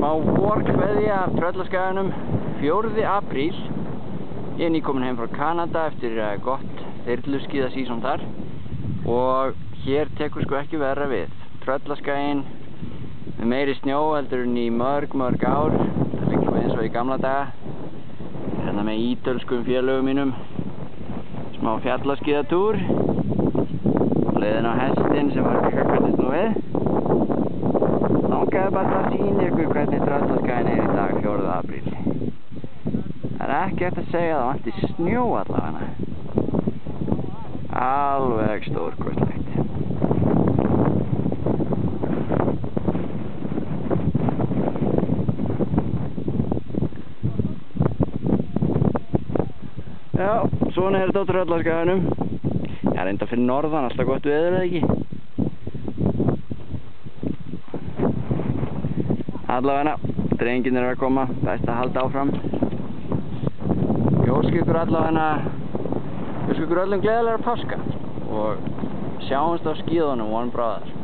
Smá vorkveðja af Tröllaskaganum, 4. apríl. Ég nýkomin heim frá Kanada eftir gott þyrluskíðasíson þar og hér tekur sko ekki verra við. Tröllaskaginn með meiri snjó heldur en í mörg ár. Það líka eins og í gamla daga. Hérna með ítölskum félögum mínum. Smá fjallaskíðatúr. Leiðin á hestinn sem var ekki hvernig snú við. Langaði bara að sýna ykkur hvernig Tröllaskaginn í dag, 4. apríl. Það ekkert að segja að það vanti snjó allavega. Alveg stórkostlegt. Já, svona þetta á Tröllaskaganum. Það enda fyrir norðan, alltaf gott veður eða ekki? Allavega, drengirnir að koma, best að halda áfram. Ég óska ykkur öllum gleðilegra páska og sjáumst á skíðunum von bráðar.